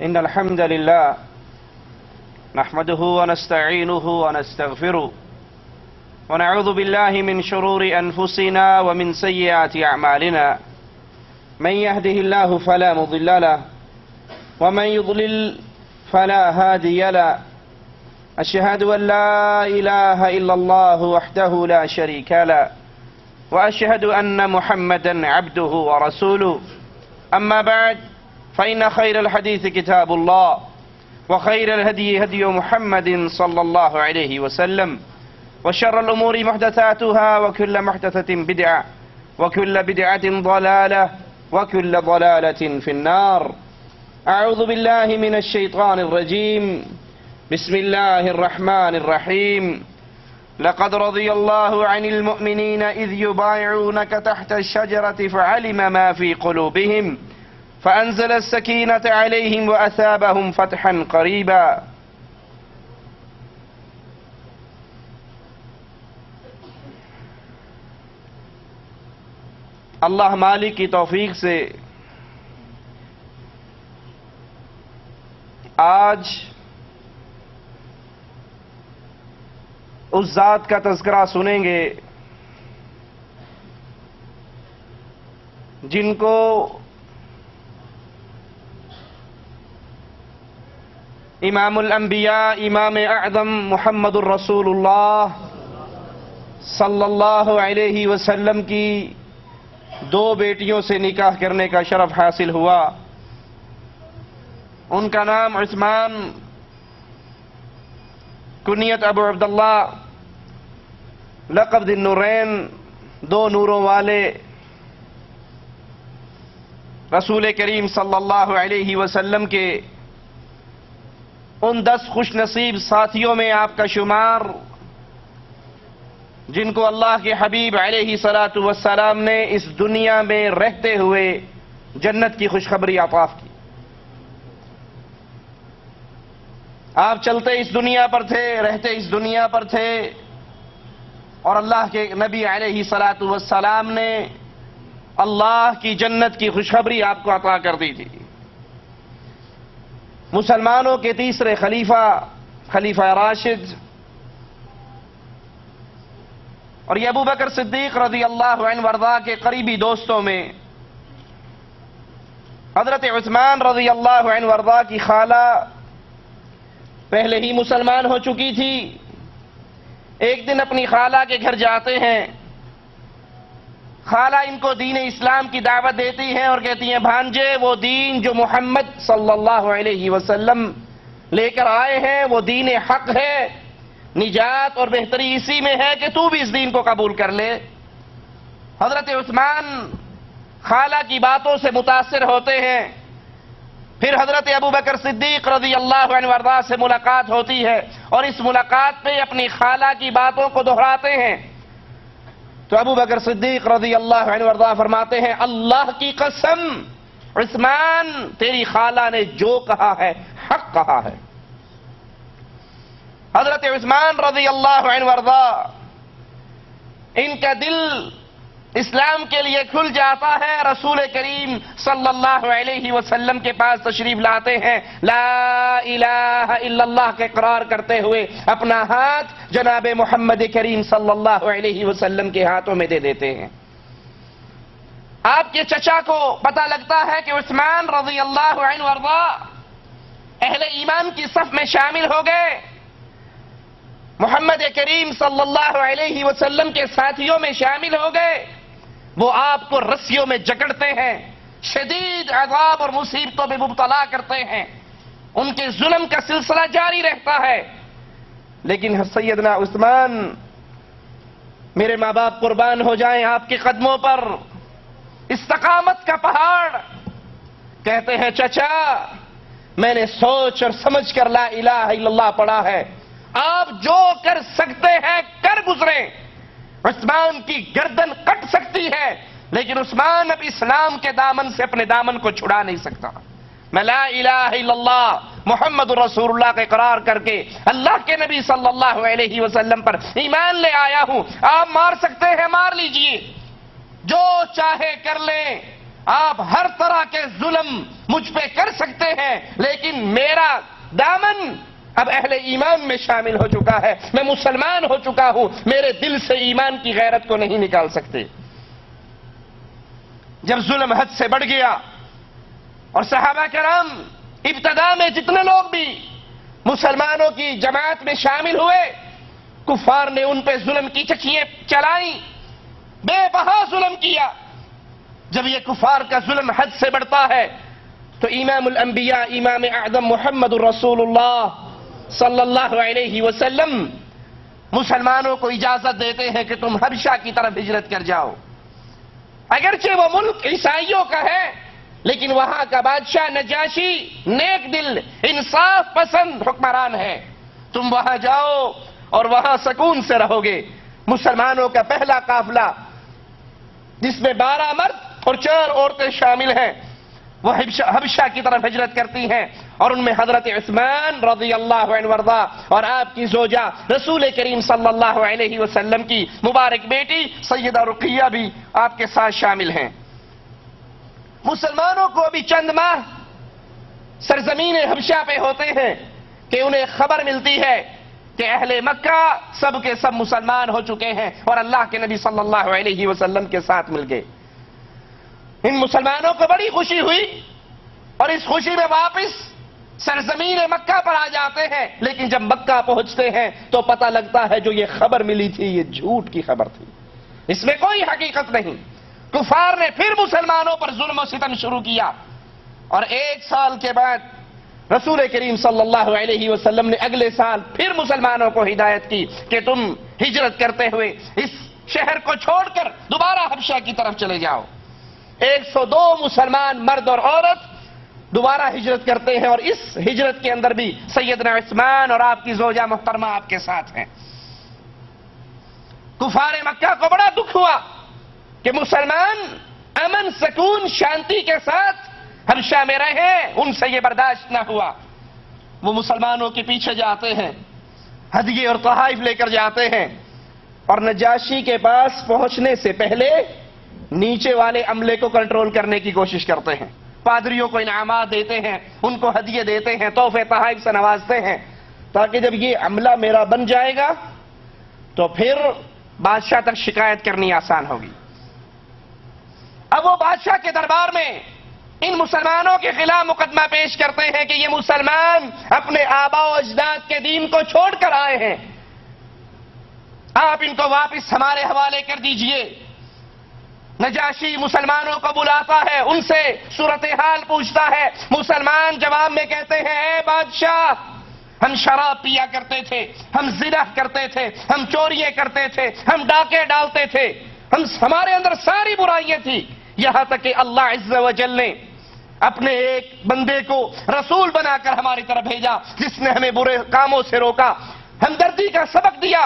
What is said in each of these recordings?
إن الحمد لله نحمده ونستعينه ونستغفره ونعوذ بالله من شرور أنفسنا ومن سيئات أعمالنا من يهده الله فلا مضل له ومن يضلل فلا هادي له أشهد أن لا إله إلا الله وحده لا شريك له وأشهد أن محمدا عبده ورسوله أما بعد فإن خير الحديث كتاب الله وخير الهدي هدي محمد صلى الله عليه وسلم وشر الأمور محدثاتها وكل محدثة بدعة وكل بدعة ضلالة وكل ضلالة في النار. أعوذ بالله من الشيطان الرجيم. بسم الله الرحمن الرحيم. لقد رضي الله عن المؤمنين إذ يبايعونك تحت الشجرة فعلم ما في قلوبهم فأنزل السكينة عليهم وأثابهم فتحا قريبا. اللہ مالک کی توفیق سے آج اس ذات کا تذکرہ سنیں گے جن کو امام الانبیاء امام اعظم محمد الرسول اللہ صلی اللہ علیہ وسلم کی دو بیٹیوں سے نکاح کرنے کا شرف حاصل ہوا. ان کا نام عثمان، کنیت ابو عبداللہ، لقب ذی النورین، دو نوروں والے. رسول کریم صلی اللہ علیہ وسلم کے ان 10 خوش نصیب ساتھیوں میں آپ کا شمار جن کو اللہ کے حبیب علیہ الصلاۃ والسلام نے اس دنیا میں رہتے ہوئے جنت کی خوشخبری عطا کی. آپ چلتے اس دنیا پر تھے، رہتے اس دنیا پر تھے، اور اللہ کے نبی علیہ الصلاۃ والسلام نے اللہ کی جنت کی خوشخبری آپ کو عطا کر دی تھی. مسلمانوں کے تیسرے خلیفہ راشد، اور یہ ابو بکر صدیق رضی اللہ عنہ وارضاہ کے قریبی دوستوں میں حضرت عثمان رضی اللہ عنہ وارضاہ کی خالہ پہلے ہی مسلمان ہو چکی تھی. ایک دن اپنی خالہ کے گھر جاتے ہیں. خالہ ان کو دین اسلام کی دعوت دیتی ہیں اور کہتی ہیں بھانجے وہ دین جو محمد صلی اللہ علیہ وسلم لے کر آئے ہیں وہ دین حق ہے، نجات اور بہتری اسی میں ہے کہ تو بھی اس دین کو قبول کر لے. حضرت عثمان خالہ کی باتوں سے متاثر ہوتے ہیں. پھر حضرت ابو بکر صدیق رضی اللہ عنہ وارضاہ سے ملاقات ہوتی ہے اور اس ملاقات پہ اپنی خالہ کی باتوں کو دہراتے ہیں. تو ابو بکر صدیق رضی اللہ عنہ وارضاہ فرماتے ہیں اللہ کی قسم عثمان تیری خالہ نے جو کہا ہے حق کہا ہے. حضرت عثمان رضی اللہ عنہ وارضاہ ان کا دل اسلام کے لیے کھل جاتا ہے. رسول کریم صلی اللہ علیہ وسلم کے پاس تشریف لاتے ہیں، لا الہ الا اللہ کے اقرار کرتے ہوئے اپنا ہاتھ جناب محمد کریم صلی اللہ علیہ وسلم کے ہاتھوں میں دے دیتے ہیں. آپ کے چچا کو پتہ لگتا ہے کہ عثمان رضی اللہ عنہ وارضاہ اہل ایمان کی صف میں شامل ہو گئے، محمد کریم صلی اللہ علیہ وسلم کے ساتھیوں میں شامل ہو گئے. وہ آپ کو رسیوں میں جکڑتے ہیں، شدید عذاب اور مصیبتوں میں مبتلا کرتے ہیں، ان کے ظلم کا سلسلہ جاری رہتا ہے. لیکن سیدنا عثمان، میرے ماں باپ قربان ہو جائیں آپ کے قدموں پر، استقامت کا پہاڑ، کہتے ہیں چچا میں نے سوچ اور سمجھ کر لا الہ الا اللہ پڑھا ہے، آپ جو کر سکتے ہیں کر گزریں. عثمان کی گردن کٹ سکتی ہے لیکن عثمان اب اسلام کے دامن سے اپنے دامن کو چھڑا نہیں سکتا. میں لا الہ الا اللہ محمد رسول اللہ کا اقرار کر کے اللہ کے نبی صلی اللہ علیہ وسلم پر ایمان لے آیا ہوں. آپ مار سکتے ہیں مار لیجئے، جو چاہے کر لیں، آپ ہر طرح کے ظلم مجھ پہ کر سکتے ہیں، لیکن میرا دامن اب اہل ایمان میں شامل ہو چکا ہے، میں مسلمان ہو چکا ہوں، میرے دل سے ایمان کی غیرت کو نہیں نکال سکتے۔ جب ظلم حد سے بڑھ گیا اور صحابہ کرام ابتدا میں جتنے لوگ بھی مسلمانوں کی جماعت میں شامل ہوئے، کفار نے ان پہ ظلم کی چکیاں چلائیں، بے بہا ظلم کیا۔ جب یہ کفار کا ظلم حد سے بڑھتا ہے تو امام الانبیاء امام اعظم محمد الرسول اللہ صلی اللہ علیہ وسلم مسلمانوں کو اجازت دیتے ہیں کہ تم حبشہ کی طرف ہجرت کر جاؤ۔ اگرچہ وہ ملک عیسائیوں کا ہے، لیکن وہاں کا بادشاہ نجاشی نیک دل انصاف پسند حکمران ہے، تم وہاں جاؤ اور وہاں سکون سے رہو گے۔ مسلمانوں کا پہلا قافلہ جس میں 12 مرد اور 4 عورتیں شامل ہیں، وہ حبشہ کی طرف ہجرت کرتی ہیں، اور ان میں حضرت عثمان رضی اللہ عنہ وارضا اور آپ کی زوجہ رسول کریم صلی اللہ علیہ وسلم کی مبارک بیٹی سیدہ رقیہ بھی آپ کے ساتھ شامل ہیں۔ مسلمانوں کو ابھی چند ماہ سرزمین حبشہ پہ ہوتے ہیں کہ انہیں خبر ملتی ہے کہ اہل مکہ سب کے سب مسلمان ہو چکے ہیں اور اللہ کے نبی صلی اللہ علیہ وسلم کے ساتھ مل گئے۔ ان مسلمانوں کو بڑی خوشی ہوئی اور اس خوشی میں واپس سرزمین مکہ پر آ جاتے ہیں، لیکن جب مکہ پہنچتے ہیں تو پتہ لگتا ہے جو یہ خبر ملی تھی یہ جھوٹ کی خبر تھی، اس میں کوئی حقیقت نہیں۔ کفار نے پھر مسلمانوں پر ظلم و ستم شروع کیا، اور 1 سال کے بعد رسول کریم صلی اللہ علیہ وسلم نے اگلے سال پھر مسلمانوں کو ہدایت کی کہ تم ہجرت کرتے ہوئے اس شہر کو چھوڑ کر دوبارہ حبشہ کی طرف چلے جاؤ۔ 102 مسلمان مرد اور عورت دوبارہ ہجرت کرتے ہیں، اور اس ہجرت کے اندر بھی سیدنا عثمان اور آپ کی زوجہ محترمہ آپ کے ساتھ ہیں۔ کفار مکہ کو بڑا دکھ ہوا کہ مسلمان امن سکون شانتی کے ساتھ حبشہ میں رہے، ان سے یہ برداشت نہ ہوا۔ وہ مسلمانوں کے پیچھے جاتے ہیں، ہدیے اور تحائف لے کر جاتے ہیں، اور نجاشی کے پاس پہنچنے سے پہلے نیچے والے عملے کو کنٹرول کرنے کی کوشش کرتے ہیں، پادریوں کو انعامات دیتے ہیں، ان کو ہدیے دیتے ہیں، تحفے تحائف سے نوازتے ہیں، تاکہ جب یہ عملہ میرا بن جائے گا تو پھر بادشاہ تک شکایت کرنی آسان ہوگی۔ اب وہ بادشاہ کے دربار میں ان مسلمانوں کے خلاف مقدمہ پیش کرتے ہیں کہ یہ مسلمان اپنے آبا و اجداد کے دین کو چھوڑ کر آئے ہیں، آپ ان کو واپس ہمارے حوالے کر دیجئے۔ نجاشی مسلمانوں کو بلاتا ہے، ان سے صورتحال پوچھتا ہے، مسلمان جواب میں کہتے ہیں اے بادشاہ، ہم شراب پیا کرتے تھے، ہم زنا کرتے تھے، ہم چوریاں کرتے تھے، ہم ڈاکے ڈالتے تھے، ہمارے اندر ساری برائیاں تھی، یہاں تک کہ اللہ عز و جل نے اپنے ایک بندے کو رسول بنا کر ہماری طرف بھیجا جس نے ہمیں برے کاموں سے روکا، ہمدردی کا سبق دیا،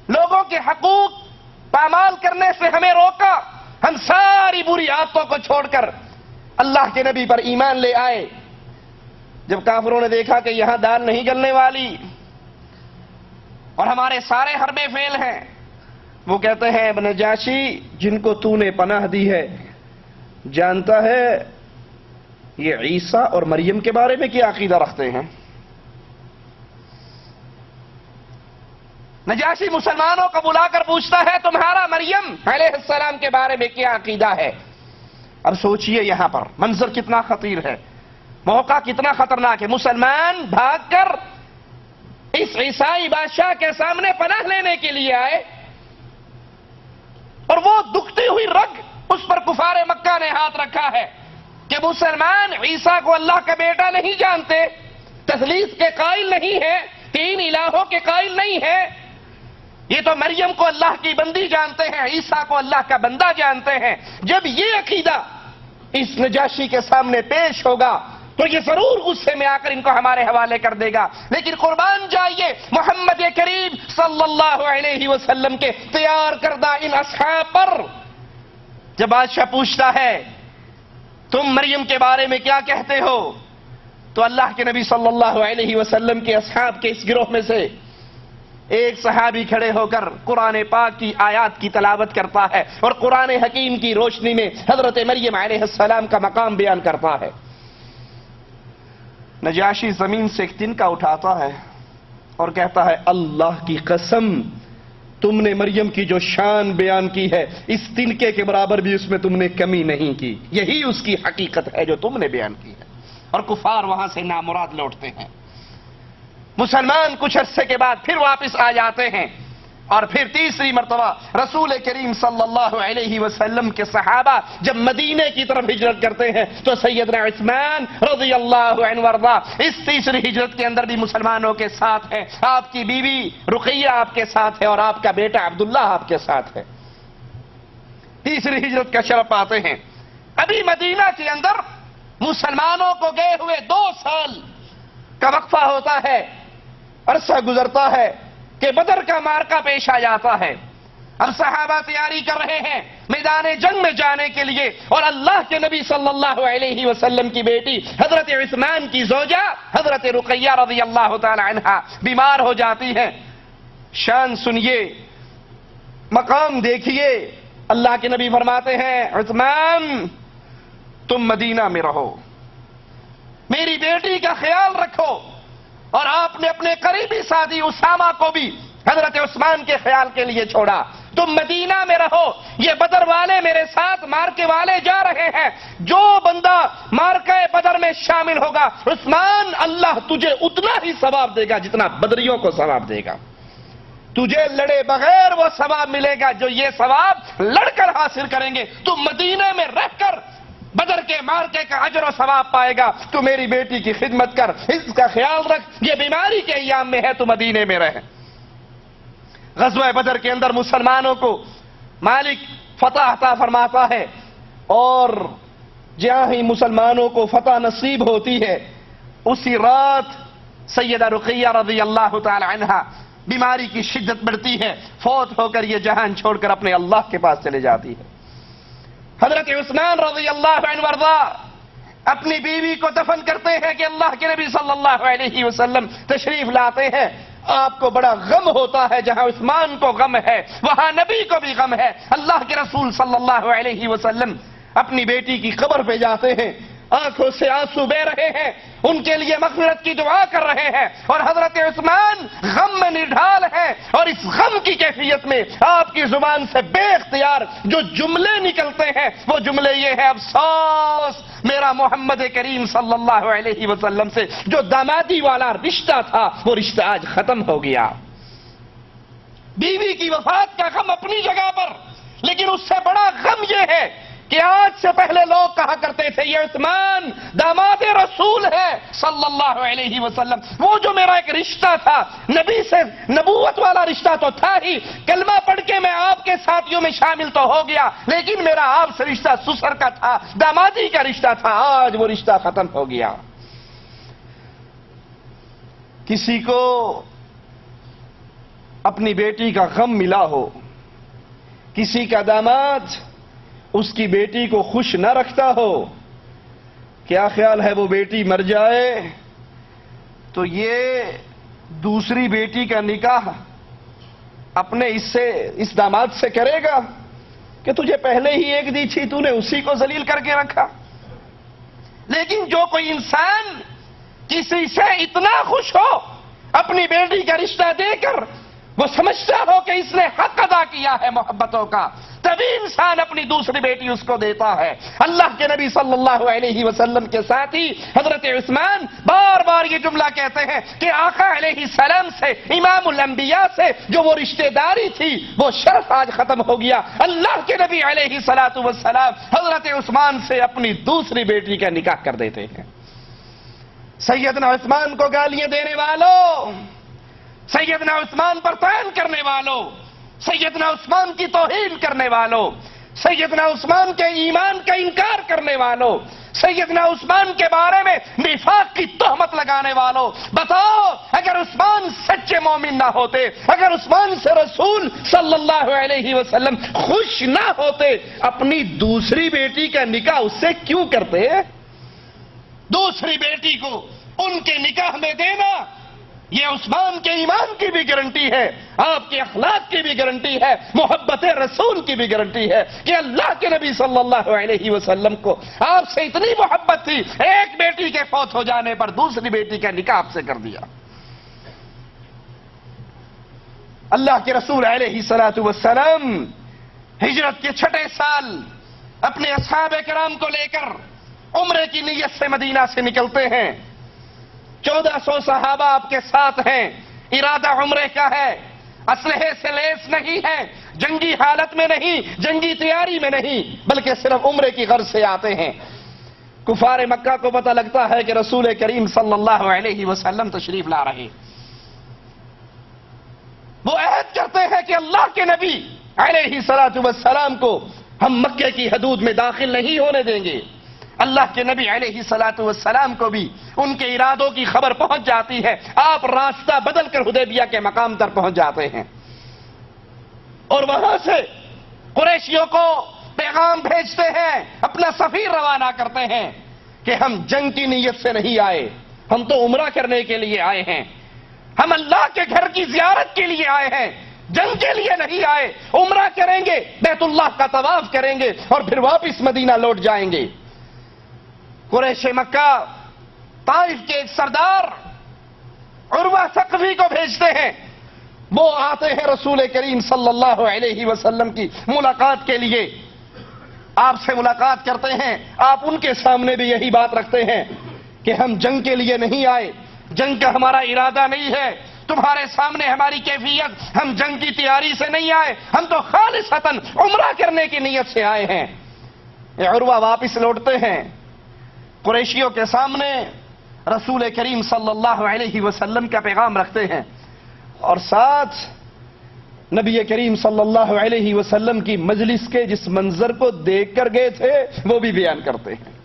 لوگوں کے حقوق پامال کرنے سے ہمیں روکا، ہم ساری بری عادتوں کو چھوڑ کر اللہ کے نبی پر ایمان لے آئے۔ جب کافروں نے دیکھا کہ یہاں دال نہیں گلنے والی اور ہمارے سارے حربے فیل ہیں، وہ کہتے ہیں ابن نجاشی جن کو تو نے پناہ دی ہے جانتا ہے یہ عیسیٰ اور مریم کے بارے میں کیا عقیدہ رکھتے ہیں؟ نجاشی مسلمانوں کو بلا کر پوچھتا ہے تمہارا مریم علیہ السلام کے بارے میں کیا عقیدہ ہے؟ اب سوچئے یہاں پر منظر کتنا خطیر ہے، موقع کتنا خطرناک ہے۔ مسلمان بھاگ کر اس عیسائی بادشاہ کے سامنے پناہ لینے کے لیے آئے، اور وہ دکھتی ہوئی رگ اس پر کفار مکہ نے ہاتھ رکھا ہے کہ مسلمان عیسیٰ کو اللہ کا بیٹا نہیں جانتے، تثلیث کے قائل نہیں ہے، 3 الہوں کے قائل نہیں ہے، یہ تو مریم کو اللہ کی بندی جانتے ہیں، عیسیٰ کو اللہ کا بندہ جانتے ہیں۔ جب یہ عقیدہ اس نجاشی کے سامنے پیش ہوگا تو یہ ضرور غصے میں آ کر ان کو ہمارے حوالے کر دے گا، لیکن قربان جائیے محمد کریم صلی اللہ علیہ وسلم کے تیار کردہ ان اصحاب پر۔ جب بادشاہ پوچھتا ہے تم مریم کے بارے میں کیا کہتے ہو، تو اللہ کے نبی صلی اللہ علیہ وسلم کے اصحاب کے اس گروہ میں سے ایک صحابی کھڑے ہو کر قرآن پاک کی آیات کی تلاوت کرتا ہے اور قرآن حکیم کی روشنی میں حضرت مریم علیہ السلام کا مقام بیان کرتا ہے۔ نجاشی زمین سے ایک تنکا اٹھاتا ہے اور کہتا ہے اللہ کی قسم تم نے مریم کی جو شان بیان کی ہے اس تنکے کے برابر بھی اس میں تم نے کمی نہیں کی، یہی اس کی حقیقت ہے جو تم نے بیان کی ہے۔ اور کفار وہاں سے نامراد لوٹتے ہیں۔ مسلمان کچھ عرصے کے بعد پھر واپس آ جاتے ہیں اور پھر تیسری مرتبہ رسول کریم صلی اللہ علیہ وسلم کے صحابہ جب مدینے کی طرف ہجرت کرتے ہیں تو سیدنا عثمان رضی اللہ عنہ وارضا اس تیسری ہجرت کے اندر بھی مسلمانوں کے ساتھ ہے۔ آپ کی بیوی رقیہ آپ کے ساتھ ہے اور آپ کا بیٹا عبداللہ آپ کے ساتھ ہے۔ تیسری ہجرت کا شرف پاتے ہیں۔ ابھی مدینہ کے اندر مسلمانوں کو گئے ہوئے 2 سال کا وقفہ ہوتا ہے، عرصہ گزرتا ہے کہ بدر کا معرکہ پیش آ جاتا ہے۔ اب صحابہ تیاری کر رہے ہیں میدان جنگ میں جانے کے لیے، اور اللہ کے نبی صلی اللہ علیہ وسلم کی بیٹی حضرت عثمان کی زوجہ حضرت رقیہ رضی اللہ تعالی عنہا بیمار ہو جاتی ہے۔ شان سنیے، مقام دیکھیے، اللہ کے نبی فرماتے ہیں عثمان تم مدینہ میں رہو، میری بیٹی کا خیال رکھو، اور آپ نے اپنے قریبی ساتھی اسامہ کو بھی حضرت عثمان کے خیال کے لیے چھوڑا۔ تم مدینہ میں رہو، یہ بدر والے میرے ساتھ مارکے والے جا رہے ہیں، جو بندہ مارکے بدر میں شامل ہوگا عثمان اللہ تجھے اتنا ہی ثواب دے گا جتنا بدریوں کو ثواب دے گا، تجھے لڑے بغیر وہ ثواب ملے گا جو یہ ثواب لڑ کر حاصل کریں گے۔ تم مدینہ میں رہ کر بدر کے مارکے کا اجر و ثواب پائے گا، تو میری بیٹی کی خدمت کر، اس کا خیال رکھ، یہ بیماری کے ایام میں ہے تو مدینے میں رہے۔ غزوہ بدر کے اندر مسلمانوں کو مالک فتح عطا فرماتا ہے، اور جہاں ہی مسلمانوں کو فتح نصیب ہوتی ہے اسی رات سیدہ رقیہ رضی اللہ تعالی عنہا بیماری کی شدت بڑھتی ہے، فوت ہو کر یہ جہان چھوڑ کر اپنے اللہ کے پاس چلے جاتی ہے۔ حضرت عثمان رضی اللہ عنہ وارضا اپنی بیوی کو دفن کرتے ہیں کہ اللہ کے نبی صلی اللہ علیہ وسلم تشریف لاتے ہیں۔ آپ کو بڑا غم ہوتا ہے، جہاں عثمان کو غم ہے وہاں نبی کو بھی غم ہے۔ اللہ کے رسول صلی اللہ علیہ وسلم اپنی بیٹی کی قبر پہ جاتے ہیں، آنکھوں سے آنسو بہ رہے ہیں، ان کے لیے مغفرت کی دعا کر رہے ہیں، اور حضرت عثمان غم میں نڈھال ہے، اور اس غم کی کیفیت میں آپ کی زبان سے بے اختیار جو جملے نکلتے ہیں وہ جملے یہ ہے، افسوس میرا محمد کریم صلی اللہ علیہ وسلم سے جو دامادی والا رشتہ تھا وہ رشتہ آج ختم ہو گیا۔ بیوی کی وفات کا غم اپنی جگہ پر، لیکن اس سے بڑا غم یہ ہے کہ آج سے پہلے لوگ کہا کرتے تھے یہ عثمان داماد رسول ہے صلی اللہ علیہ وسلم، وہ جو میرا ایک رشتہ تھا نبی سے، نبوت والا رشتہ تو تھا ہی، کلمہ پڑھ کے میں آپ کے ساتھیوں میں شامل تو ہو گیا، لیکن میرا آپ سے رشتہ سسر کا تھا، دامادی کا رشتہ تھا، آج وہ رشتہ ختم ہو گیا۔ کسی کو اپنی بیٹی کا غم ملا ہو، کسی کا داماد اس کی بیٹی کو خوش نہ رکھتا ہو، کیا خیال ہے وہ بیٹی مر جائے تو یہ دوسری بیٹی کا نکاح اپنے اس داماد سے کرے گا کہ تجھے پہلے ہی ایک دی تھی، تو نے اسی کو ذلیل کر کے رکھا۔ لیکن جو کوئی انسان کسی سے اتنا خوش ہو اپنی بیٹی کا رشتہ دے کر، وہ سمجھتا ہو کہ اس نے حق ادا کیا ہے محبتوں کا، تبھی انسان اپنی دوسری بیٹی اس کو دیتا ہے۔ اللہ کے نبی صلی اللہ علیہ وسلم کے ساتھی حضرت عثمان بار بار یہ جملہ کہتے ہیں کہ آقا علیہ السلام سے، امام الانبیاء سے جو وہ رشتہ داری تھی وہ شرف آج ختم ہو گیا۔ اللہ کے نبی علیہ الصلوۃ والسلام حضرت عثمان سے اپنی دوسری بیٹی کا نکاح کر دیتے ہیں۔ سیدنا عثمان کو گالیاں دینے والوں، سیدنا عثمان پر طعن کرنے والوں، سیدنا عثمان کی توہین کرنے والوں، سیدنا عثمان کے ایمان کا انکار کرنے والوں، سیدنا عثمان کے بارے میں نفاق کی تہمت لگانے والوں، بتاؤ اگر عثمان سچے مومن نہ ہوتے، اگر عثمان سے رسول صلی اللہ علیہ وسلم خوش نہ ہوتے، اپنی دوسری بیٹی کا نکاح اس سے کیوں کرتے؟ دوسری بیٹی کو ان کے نکاح میں دینا یہ عثمان کے ایمان کی بھی گارنٹی ہے، آپ کے اخلاق کی بھی گارنٹی ہے، محبت رسول کی بھی گارنٹی ہے کہ اللہ کے نبی صلی اللہ علیہ وسلم کو آپ سے اتنی محبت تھی، ایک بیٹی کے فوت ہو جانے پر دوسری بیٹی کا نکاح آپ سے کر دیا۔ اللہ کے رسول علیہ الصلوۃ والسلام ہجرت کے 6 سال اپنے اصحاب کرام کو لے کر عمرے کی نیت سے مدینہ سے نکلتے ہیں۔ 1400 صحابہ آپ کے ساتھ ہیں، ارادہ عمرے کا ہے، اسلحے سے لیس نہیں ہے، جنگی حالت میں نہیں، جنگی تیاری میں نہیں، بلکہ صرف عمرے کی غرض سے آتے ہیں۔ کفار مکہ کو پتہ لگتا ہے کہ رسول کریم صلی اللہ علیہ وسلم تشریف لا رہے، وہ عہد کرتے ہیں کہ اللہ کے نبی علیہ الصلوۃ والسلام کو ہم مکے کی حدود میں داخل نہیں ہونے دیں گے۔ اللہ کے نبی علیہ الصلوۃ والسلام کو بھی ان کے ارادوں کی خبر پہنچ جاتی ہے، آپ راستہ بدل کر حدیبیہ کے مقام تک پہنچ جاتے ہیں، اور وہاں سے قریشیوں کو پیغام بھیجتے ہیں، اپنا سفیر روانہ کرتے ہیں کہ ہم جنگ کی نیت سے نہیں آئے، ہم تو عمرہ کرنے کے لیے آئے ہیں، ہم اللہ کے گھر کی زیارت کے لیے آئے ہیں، جنگ کے لیے نہیں آئے، عمرہ کریں گے، بیت اللہ کا طواف کریں گے اور پھر واپس مدینہ لوٹ جائیں گے۔ قریش مکہ طائف کے ایک سردار عروہ ثقفی کو بھیجتے ہیں، وہ آتے ہیں رسول کریم صلی اللہ علیہ وسلم کی ملاقات کے لیے، آپ سے ملاقات کرتے ہیں، آپ ان کے سامنے بھی یہی بات رکھتے ہیں کہ ہم جنگ کے لیے نہیں آئے، جنگ کا ہمارا ارادہ نہیں ہے، تمہارے سامنے ہماری کیفیت، ہم جنگ کی تیاری سے نہیں آئے، ہم تو خالصتاً عمرہ کرنے کی نیت سے آئے ہیں۔ یہ عروہ واپس لوٹتے ہیں، قریشیوں کے سامنے رسول کریم صلی اللہ علیہ وسلم کا پیغام رکھتے ہیں، اور ساتھ نبی کریم صلی اللہ علیہ وسلم کی مجلس کے جس منظر کو دیکھ کر گئے تھے وہ بھی بیان کرتے ہیں۔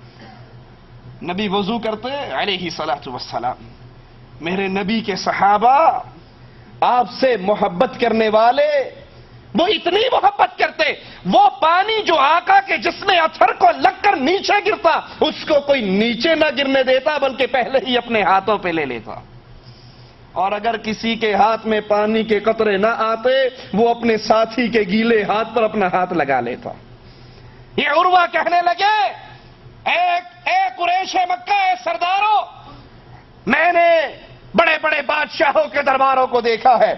نبی وضو کرتے علیہ الصلوۃ والسلام، میرے نبی کے صحابہ آپ سے محبت کرنے والے، وہ اتنی محبت کرتے، وہ پانی جو آقا کے جسم اطہر کو لگ کر نیچے گرتا اس کو کوئی نیچے نہ گرنے دیتا بلکہ پہلے ہی اپنے ہاتھوں پہ لے لیتا، اور اگر کسی کے ہاتھ میں پانی کے قطرے نہ آتے وہ اپنے ساتھی کے گیلے ہاتھ پر اپنا ہاتھ لگا لیتا۔ یہ عروہ کہنے لگے، اے قریش مکہ، اے سرداروں، میں نے بڑے بڑے بادشاہوں کے درباروں کو دیکھا ہے،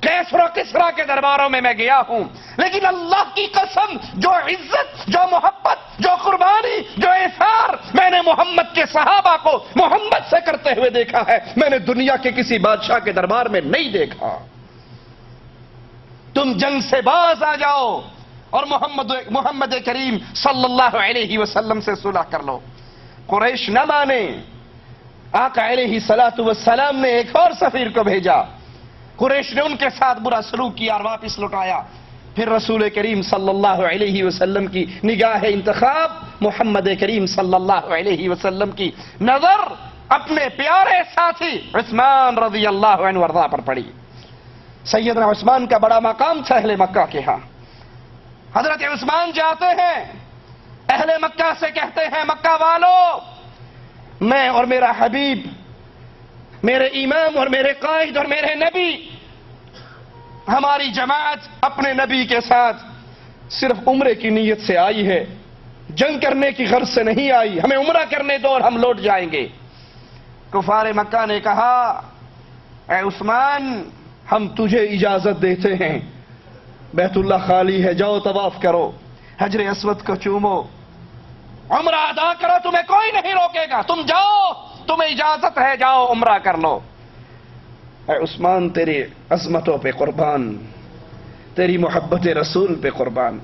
کیسر و کسریٰ کے درباروں میں گیا ہوں، لیکن اللہ کی قسم جو عزت، جو محبت، جو قربانی، جو ایثار میں نے محمد کے صحابہ کو محمد سے کرتے ہوئے دیکھا ہے، میں نے دنیا کے کسی بادشاہ کے دربار میں نہیں دیکھا۔ تم جنگ سے باز آ جاؤ اور محمد کریم صلی اللہ علیہ وسلم سے صلح کر لو۔ قریش نہ مانے، آقا علیہ الصلوۃ والسلام نے ایک اور سفیر کو بھیجا، قریش نے ان کے ساتھ برا سلوک کیا اور واپس لوٹایا۔ پھر رسول کریم صلی اللہ علیہ وسلم کی نگاہ انتخاب محمد کریم صلی اللہ علیہ وسلم کی نظر اپنے پیارے ساتھی عثمان رضی اللہ عنہ وارضاہ پر پڑی۔ سیدنا عثمان کا بڑا مقام تھا اہل مکہ کے ہاں۔ حضرت عثمان جاتے ہیں، اہل مکہ سے کہتے ہیں، مکہ والو، میں اور میرا حبیب، میرے امام اور میرے قائد اور میرے نبی، ہماری جماعت اپنے نبی کے ساتھ صرف عمرے کی نیت سے آئی ہے، جنگ کرنے کی غرض سے نہیں آئی، ہمیں عمرہ کرنے دو اور ہم لوٹ جائیں گے۔ کفار مکہ نے کہا، اے عثمان، ہم تجھے اجازت دیتے ہیں، بیت اللہ خالی ہے، جاؤ طواف کرو، حجر اسود کو چومو، عمرہ ادا کرو، تمہیں کوئی نہیں روکے گا، تم جاؤ، تمہیں اجازت ہے، جاؤ عمرہ کر لو۔ اے عثمان، تیری عظمتوں پہ قربان، تیری محبت رسول پہ قربان۔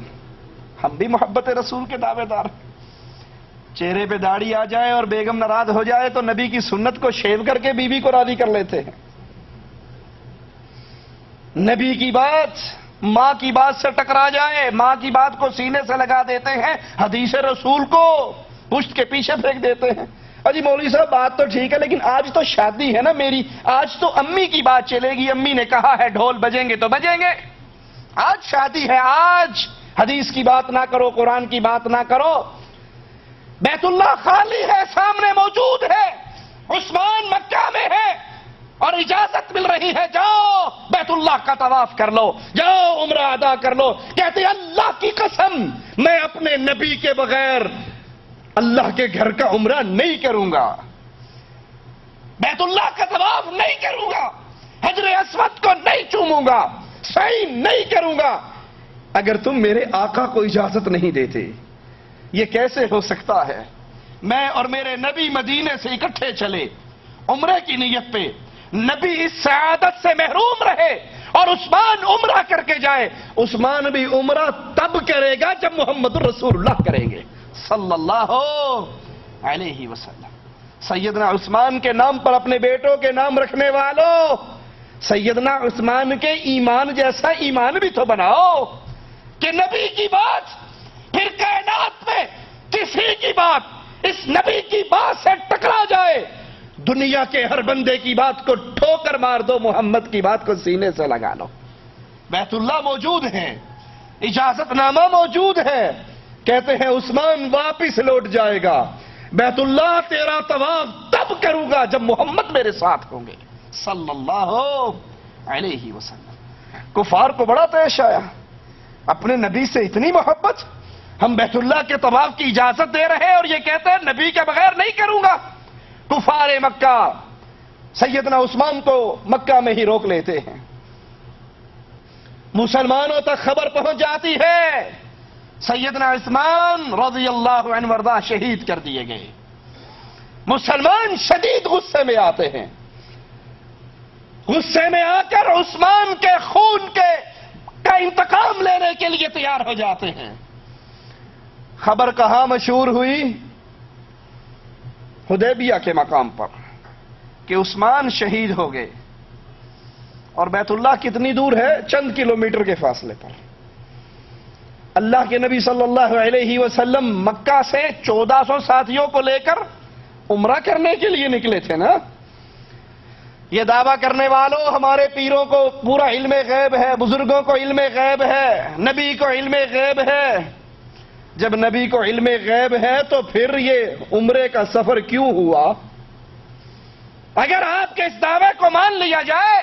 ہم بھی محبت رسول کے دعوے دار ہیں۔ چہرے پہ داڑھی آ جائے اور بیگم ناراض ہو جائے تو نبی کی سنت کو شیو کر کے بیوی کو راضی کر لیتے ہیں۔ نبی کی بات ماں کی بات سے ٹکرا جائے، ماں کی بات کو سینے سے لگا دیتے ہیں، حدیث رسول کو پشت کے پیچھے پھینک دیتے ہیں۔ اجی مولوی صاحب بات تو ٹھیک ہے لیکن آج تو شادی ہے نا میری، آج تو امی کی بات چلے گی، امی نے کہا ہے ڈھول بجیں گے تو بجیں گے، آج شادی ہے، آج حدیث کی بات نہ کرو، قرآن کی بات نہ کرو۔ بیت اللہ خالی ہے، سامنے موجود ہے، عثمان مکہ میں ہے، اور اجازت مل رہی ہے جاؤ بیت اللہ کا طواف کر لو, جاؤ عمرہ ادا کر لو. کہتے اللہ کی قسم میں اپنے نبی کے بغیر اللہ کے گھر کا عمرہ نہیں کروں گا, بیت اللہ کا طواف نہیں کروں گا, حجر اسود کو نہیں چوموں گا, سعی نہیں کروں گا اگر تم میرے آقا کو اجازت نہیں دیتے. یہ کیسے ہو سکتا ہے؟ میں اور میرے نبی مدینے سے اکٹھے چلے عمرے کی نیت پہ, نبی اس سعادت سے محروم رہے اور عثمان عمرہ کر کے جائے. عثمان بھی عمرہ تب کرے گا جب محمد رسول اللہ کریں گے صلی اللہ علیہ وسلم. سیدنا عثمان کے نام پر اپنے بیٹوں کے نام رکھنے والوں, سیدنا عثمان کے ایمان جیسا ایمان بھی تو بناؤ کہ نبی کی بات پھر کائنات میں کسی کی بات اس نبی کی بات سے ٹکرا جائے, دنیا کے ہر بندے کی بات کو ٹھوکر مار دو, محمد کی بات کو سینے سے لگا لو. بیت اللہ موجود ہے, اجازت نامہ موجود ہے, کہتے ہیں عثمان واپس لوٹ جائے گا, بیت اللہ تیرا طواف تب کروں گا جب محمد میرے ساتھ ہوں گے صلی اللہ علیہ وسلم. کفار کو بڑا طیش آیا, اپنے نبی سے اتنی محبت, ہم بیت اللہ کے طواف کی اجازت دے رہے اور یہ کہتے ہیں نبی کے بغیر نہیں کروں گا. کفار مکہ سیدنا عثمان کو مکہ میں ہی روک لیتے ہیں, مسلمانوں تک خبر پہنچ جاتی ہے سیدنا عثمان رضی اللہ عنہ وارضاہ شہید کر دیے گئے. مسلمان شدید غصے میں آتے ہیں, غصے میں آ کر عثمان کے خون کا انتقام لینے کے لیے تیار ہو جاتے ہیں. خبر کہاں مشہور ہوئی؟ حدیبیہ کے مقام پر کہ عثمان شہید ہو گئے. اور بیت اللہ کتنی دور ہے؟ چند کلومیٹر کے فاصلے پر. اللہ کے نبی صلی اللہ علیہ وسلم مکہ سے 1400 ساتھیوں کو لے کر عمرہ کرنے کے لیے نکلے تھے نا. یہ دعویٰ کرنے والوں ہمارے پیروں کو پورا علم غیب ہے, بزرگوں کو علم غیب ہے, نبی کو علم غیب ہے. جب نبی کو علم غیب ہے تو پھر یہ عمرے کا سفر کیوں ہوا؟ اگر آپ کے اس دعوے کو مان لیا جائے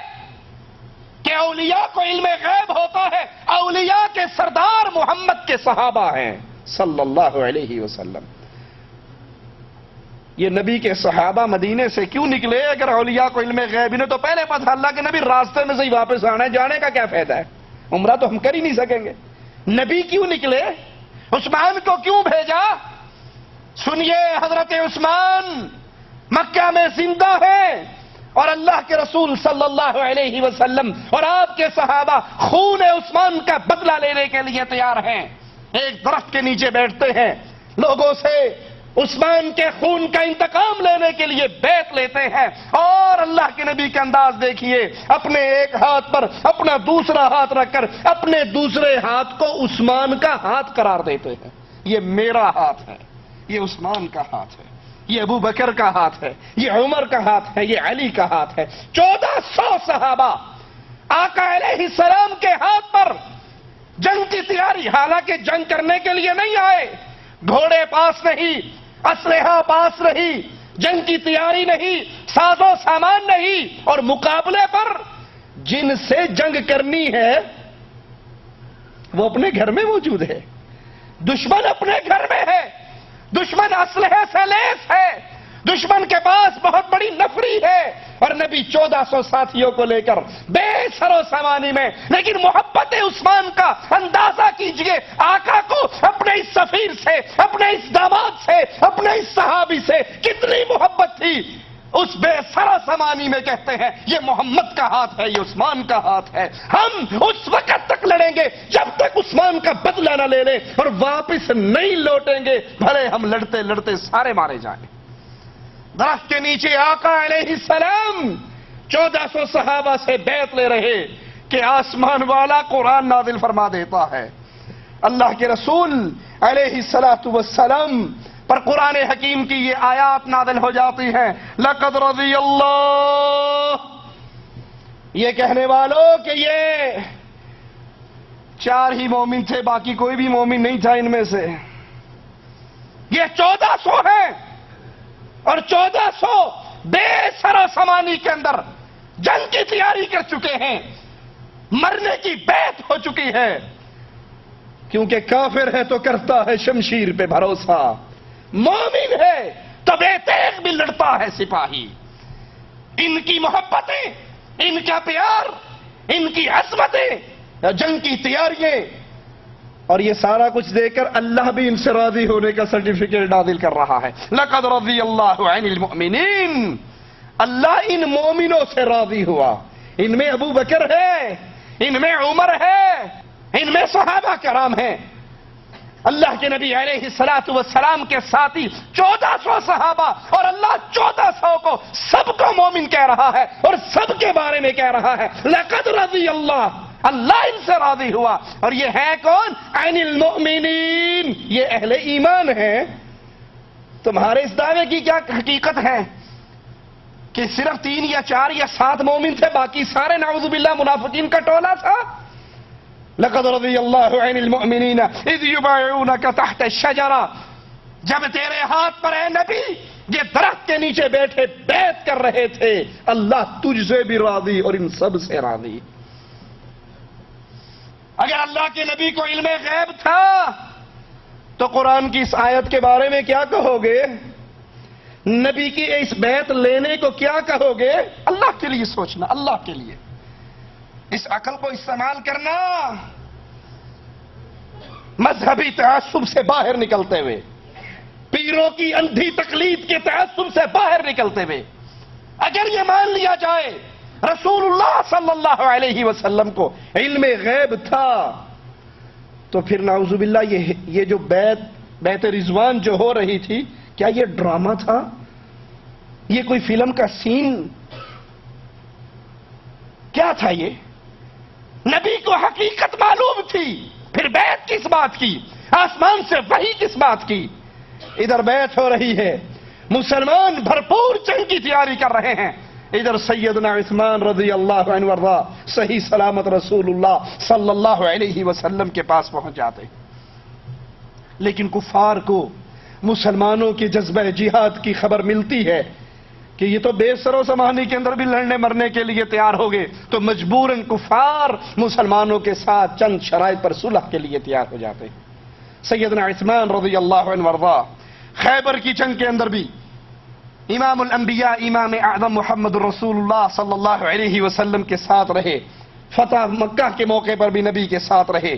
کہ اولیاء کو علم غیب ہوتا ہے, اولیاء کے سردار محمد کے صحابہ ہیں صلی اللہ علیہ وسلم. یہ نبی کے صحابہ مدینے سے کیوں نکلے؟ اگر اولیاء کو علم غیب نے تو پہلے پتہ اللہ کے نبی راستے میں سے ہی واپس آنا ہے, جانے کا کیا فائدہ ہے؟ عمرہ تو ہم کر ہی نہیں سکیں گے. نبی کیوں نکلے؟ عثمان کو کیوں بھیجا؟ سنیے, حضرت عثمان مکہ میں زندہ ہے اور اللہ کے رسول صلی اللہ علیہ وسلم اور آپ کے صحابہ خون عثمان کا بدلہ لینے کے لیے تیار ہیں. ایک درخت کے نیچے بیٹھتے ہیں, لوگوں سے عثمان کے خون کا انتقام لینے کے لیے بیعت لیتے ہیں, اور اللہ کے نبی کا انداز دیکھیے, اپنے ایک ہاتھ پر اپنا دوسرا ہاتھ رکھ کر اپنے دوسرے ہاتھ کو عثمان کا ہاتھ قرار دیتے ہیں. یہ میرا ہاتھ ہے, یہ عثمان کا ہاتھ ہے, یہ ابو بکر کا ہاتھ ہے, یہ عمر کا ہاتھ ہے, یہ علی کا ہاتھ ہے. 1400 صحابہ آقا علیہ السلام کے ہاتھ پر جنگ کی تیاری, حالانکہ جنگ کرنے کے لیے نہیں آئے, گھوڑے پاس نہیں, اسلحہ پاس نہیں, جنگ کی تیاری نہیں, ساز و سامان نہیں, اور مقابلے پر جن سے جنگ کرنی ہے وہ اپنے گھر میں موجود ہے. دشمن اپنے گھر میں ہے, دشمن اسلحے سے لیس ہے, دشمن کے پاس بہت بڑی نفری ہے, اور نبی 1400 ساتھیوں کو لے کر بے سر و سامانی میں. لیکن محبت عثمان کا اندازہ کیجئے, آقا کو اپنے اس سفیر سے, اپنے اس داماد سے, اپنے اس صحابی سے کتنی محبت تھی. اس بے سر و سامانی میں کہتے ہیں یہ محمد کا ہاتھ ہے, یہ عثمان کا ہاتھ ہے. ہم اس وقت تک لڑیں گے جب تک عثمان کا بدلہ نہ لے لیں, اور واپس نہیں لوٹیں گے بھلے ہم لڑتے لڑتے سارے مارے جائیں. درخت کے نیچے آقا علیہ السلام 1400 صحابہ سے بیعت لے رہے کہ آسمان والا قرآن نازل فرما دیتا ہے. اللہ کے رسول علیہ السلام پر قرآن حکیم کی یہ آیات نازل ہو جاتی ہیں, لقد رضی اللہ, یہ کہنے والوں کہ یہ 4 ہی مومن تھے, باقی کوئی بھی مومن نہیں تھا ان میں سے. یہ 1400 ہیں, اور 1400 بے سر و سامانی کے اندر جنگ کی تیاری کر چکے ہیں، مرنے کی بیعت ہو چکی ہے، کیونکہ کافر ہے تو کرتا ہے شمشیر پہ بھروسہ، مومن ہے تو بے تیغ بھی لڑتا ہے سپاہی۔ ان کی محبتیں، ان کا پیار، ان کی عظمتیں، جنگ کی تیاریاں، اور یہ سارا کچھ دے کر اللہ بھی ان سے راضی ہونے کا سرٹیفکیٹ نازل کر رہا ہے۔ لقد رضی اللہ عن المؤمنین، اللہ ان مومنوں سے راضی ہوا۔ ان میں ابو بکر ہے، ان میں عمر ہے، ان میں صحابہ کرام ہیں۔ اللہ کے نبی علیہ الصلوۃ والسلام کے ساتھی 1400 صحابہ، اور اللہ 1400 کو سب کو مومن کہہ رہا ہے اور سب کے بارے میں کہہ رہا ہے لقد رضی اللہ، اللہ ان سے راضی ہوا۔ اور یہ ہے کون؟ عن المؤمنین، یہ اہل ایمان ہے۔ تمہارے اس دعوے کی کیا حقیقت ہے کہ صرف 3 یا 4 یا 7 مومن تھے، باقی سارے نعوذ باللہ منافقین کا ٹولہ تھا؟ لقد رضی اللہ عن المؤمنین اذ یبایعونک تحت الشجرہ، جب تیرے ہاتھ پر اے نبی یہ درخت کے نیچے بیٹھے بیعت کر رہے تھے، اللہ تجھ سے بھی راضی اور ان سب سے راضی۔ اگر اللہ کے نبی کو علم غیب تھا تو قرآن کی اس آیت کے بارے میں کیا کہو گے؟ نبی کی اس بیعت لینے کو کیا کہو گے؟ اللہ کے لیے سوچنا، اللہ کے لیے اس عقل کو استعمال کرنا، مذہبی تعصب سے باہر نکلتے ہوئے، پیروں کی اندھی تقلید کے تعصب سے باہر نکلتے ہوئے، اگر یہ مان لیا جائے رسول اللہ صلی اللہ علیہ وسلم کو علم غیب تھا، تو پھر نعوذ باللہ یہ جو بیعت رضوان جو ہو رہی تھی، کیا یہ ڈرامہ تھا؟ یہ کوئی فلم کا سین کیا تھا؟ یہ نبی کو حقیقت معلوم تھی، پھر بیعت کس بات کی؟ آسمان سے وحی کس بات کی؟ ادھر بیعت ہو رہی ہے، مسلمان بھرپور جنگ کی تیاری کر رہے ہیں، ادھر سیدنا عثمان رضی اللہ عنہ وارضا صحیح سلامت رسول اللہ صلی اللہ علیہ وسلم کے پاس پہنچ جاتے۔ لیکن کفار کو مسلمانوں کے جذبہ جہاد کی خبر ملتی ہے کہ یہ تو بے سر و سامانی کے اندر بھی لڑنے مرنے کے لیے تیار ہو گئے، تو مجبوراً کفار مسلمانوں کے ساتھ چند شرائط پر صلح کے لیے تیار ہو جاتے ہیں۔ سیدنا عثمان رضی اللہ عنہ وارضا خیبر کی جنگ کے اندر بھی امام الانبیاء امام اعظم محمد رسول اللہ صلی اللہ علیہ وسلم کے ساتھ رہے، فتح مکہ کے موقع پر بھی نبی کے ساتھ رہے،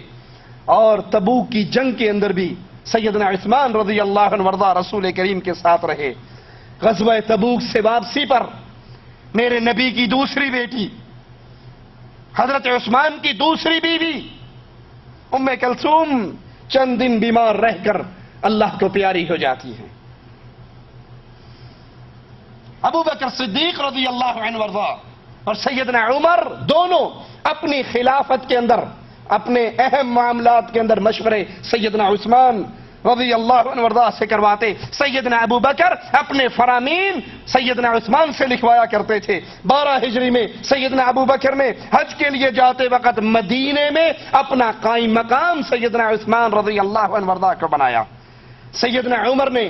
اور تبوک کی جنگ کے اندر بھی سیدنا عثمان رضی اللہ عنہ وارضا رسول کریم کے ساتھ رہے۔ غزوہ تبوک سے واپسی پر میرے نبی کی دوسری بیٹی حضرت عثمان کی دوسری بیوی ام کلثوم چند دن بیمار رہ کر اللہ کو پیاری ہو جاتی ہیں۔ ابو بکر صدیق رضی اللہ عنہ وارضا اور سیدنا عمر دونوں اپنی خلافت کے اندر اپنے اہم معاملات کے اندر مشورے سیدنا عثمان رضی اللہ عنہ وارضا سے کرواتے۔ سیدنا ابو بکر اپنے فرامین سیدنا عثمان سے لکھوایا کرتے تھے۔ 12 ہجری میں سیدنا ابو بکر نے حج کے لیے جاتے وقت مدینے میں اپنا قائم مقام سیدنا عثمان رضی اللہ عنہ وارضا کو بنایا۔ سیدنا عمر نے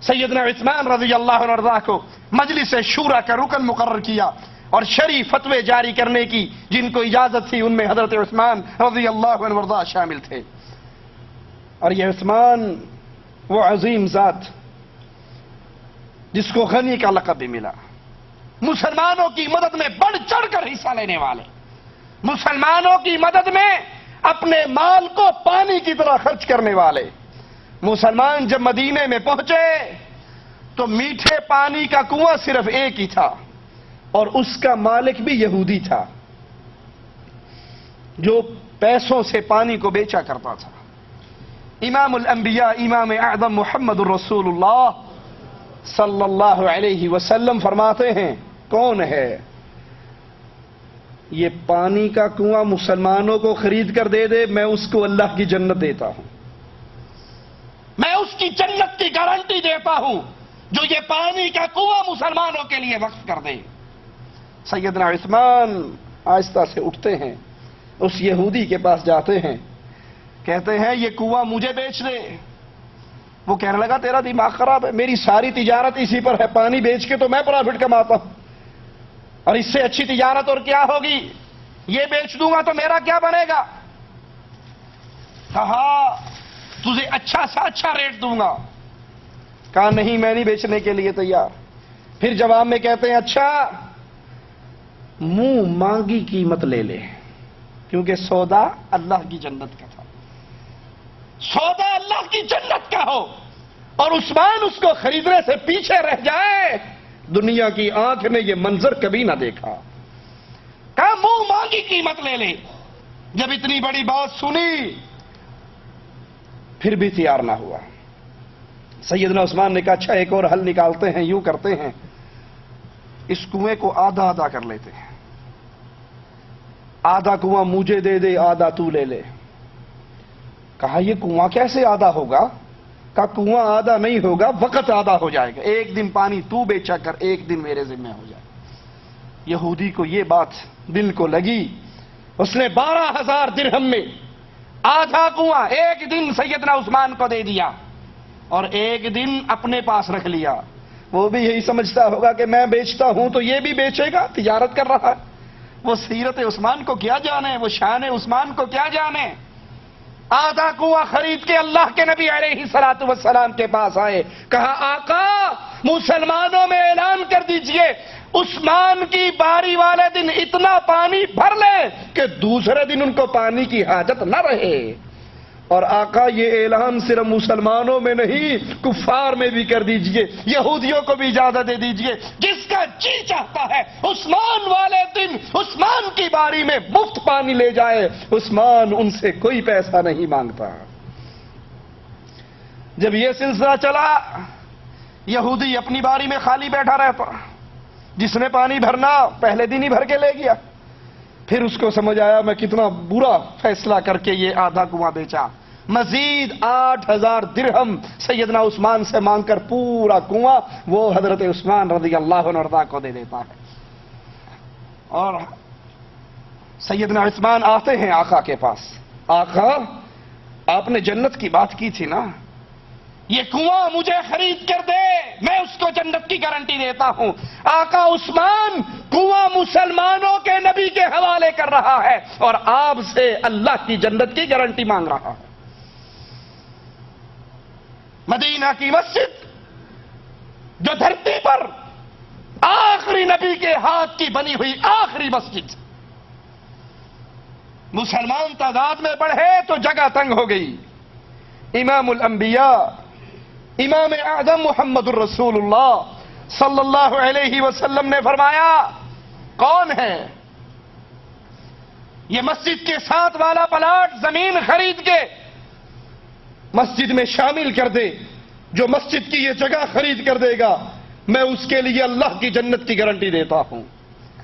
سیدنا عثمان رضی اللہ عنہ وارضا کو مجلس شورا کا رکن مقرر کیا، اور شرعی فتوے جاری کرنے کی جن کو اجازت تھی ان میں حضرت عثمان رضی اللہ عنہ وارضا شامل تھے۔ اور یہ عثمان وہ عظیم ذات جس کو غنی کا لقب بھی ملا، مسلمانوں کی مدد میں بڑھ چڑھ کر حصہ لینے والے، مسلمانوں کی مدد میں اپنے مال کو پانی کی طرح خرچ کرنے والے۔ مسلمان جب مدینے میں پہنچے تو میٹھے پانی کا کنواں صرف ایک ہی تھا، اور اس کا مالک بھی یہودی تھا جو پیسوں سے پانی کو بیچا کرتا تھا۔ امام الانبیاء امام اعظم محمد الرسول اللہ صلی اللہ علیہ وسلم فرماتے ہیں، کون ہے یہ پانی کا کنواں مسلمانوں کو خرید کر دے دے، میں اس کو اللہ کی جنت دیتا ہوں، میں اس کی جنت کی گارنٹی دیتا ہوں جو یہ پانی کا کنواں مسلمانوں کے لیے وقف کر دے۔ سیدنا عثمان آہستہ سے اٹھتے ہیں، اس یہودی کے پاس جاتے ہیں، کہتے ہیں یہ کنواں مجھے بیچ دے۔ وہ کہنے لگا تیرا دماغ خراب ہے، میری ساری تجارت اسی پر ہے، پانی بیچ کے تو میں پرافٹ کماتا ہوں۔ اور اس سے اچھی تجارت اور کیا ہوگی؟ یہ بیچ دوں گا تو میرا کیا بنے گا؟ کہا تجھے اچھا سا اچھا ریٹ دوں گا. کہا نہیں میں نہیں بیچنے کے لیے تیار. پھر جواب میں کہتے ہیں اچھا منہ مانگی قیمت لے لے، کیونکہ سودا اللہ کی جنت کا تھا. سودا اللہ کی جنت کا ہو اور عثمان اس کو خریدنے سے پیچھے رہ جائے، دنیا کی آنکھ نے یہ منظر کبھی نہ دیکھا. کہا منہ مانگی قیمت لے لے. جب اتنی بڑی بات سنی پھر بھی تیار نہ ہوا. سیدنا عثمان نے کہا اچھا ایک اور حل نکالتے ہیں، یوں کرتے ہیں اس کنویں کو آدھا آدھا کر لیتے ہیں، آدھا کنواں مجھے دے دے آدھا تو لے لے. کہا یہ کنواں کیسے آدھا ہوگا؟ کہا کنواں آدھا نہیں ہوگا، وقت آدھا ہو جائے گا. ایک دن پانی تو بیچا کر، ایک دن میرے ذمہ ہو جائے. یہودی کو یہ بات دل کو لگی. اس نے 12,000 درہم میں آدھا کنواں ایک دن سیدنا عثمان کو دے دیا اور ایک دن اپنے پاس رکھ لیا. وہ بھی یہی سمجھتا ہوگا کہ میں بیچتا ہوں تو یہ بھی بیچے گا، تجارت کر رہا ہے. وہ سیرت عثمان کو کیا جانے، وہ شان عثمان کو کیا جانے. آدھا کنواں خرید کے اللہ کے نبی علیہ الصلوۃ والسلام کے پاس آئے. کہا آقا مسلمانوں میں اعلان کر دیجئے عثمان کی باری والے دن اتنا پانی بھر لے کہ دوسرے دن ان کو پانی کی حاجت نہ رہے. اور آقا یہ اعلان صرف مسلمانوں میں نہیں کفار میں بھی کر دیجئے، یہودیوں کو بھی اجازت دے دیجئے، جس کا جی چاہتا ہے عثمان والے دن عثمان کی باری میں مفت پانی لے جائے. عثمان ان سے کوئی پیسہ نہیں مانگتا. جب یہ سلسلہ چلا یہودی اپنی باری میں خالی بیٹھا رہتا، جس نے پانی بھرنا پہلے دن ہی بھر کے لے گیا. پھر اس کو سمجھ آیا میں کتنا برا فیصلہ کر کے یہ آدھا کنواں بیچا. مزید 8,000 درہم سیدنا عثمان سے مانگ کر پورا کنواں وہ حضرت عثمان رضی اللہ عنہ کو دے دیتا ہے. اور سیدنا عثمان آتے ہیں آقا کے پاس. آقا آپ نے جنت کی بات کی تھی نا، یہ کنواں مجھے خرید کر دے، میں اس کو جنت کی گارنٹی دیتا ہوں. آقا عثمان کنواں مسلمانوں کے نبی کے حوالے کر رہا ہے اور آپ سے اللہ کی جنت کی گارنٹی مانگ رہا ہے. مدینہ کی مسجد جو دھرتی پر آخری نبی کے ہاتھ کی بنی ہوئی آخری مسجد، مسلمان تعداد میں بڑھے تو جگہ تنگ ہو گئی. امام الانبیاء امام اعظم محمد الرسول اللہ صلی اللہ علیہ وسلم نے فرمایا کون ہے یہ مسجد کے ساتھ والا پلاٹ زمین خرید کے مسجد میں شامل کر دے، جو مسجد کی یہ جگہ خرید کر دے گا میں اس کے لیے اللہ کی جنت کی گارنٹی دیتا ہوں.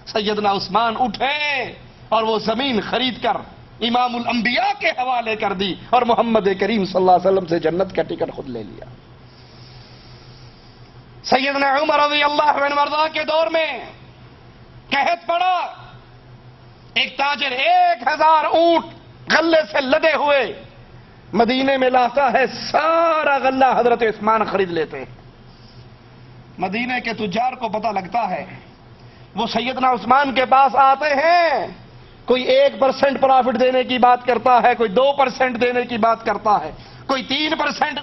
سیدنا عثمان اٹھے اور وہ زمین خرید کر امام الانبیاء کے حوالے کر دی اور محمد کریم صلی اللہ علیہ وسلم سے جنت کا ٹکٹ خود لے لیا. سیدنا عمر رضی اللہ عنہ وارضاہ کے دور میں قحط پڑا. ایک تاجر 1,000 اونٹ غلے سے لدے ہوئے مدینے میں لاتا ہے، سارا غلہ حضرت عثمان خرید لیتے ہیں. مدینے کے تجار کو پتہ لگتا ہے، وہ سیدنا عثمان کے پاس آتے ہیں. کوئی 1% پرافٹ دینے کی بات کرتا ہے، کوئی 2% دینے کی بات کرتا ہے، کوئی 3%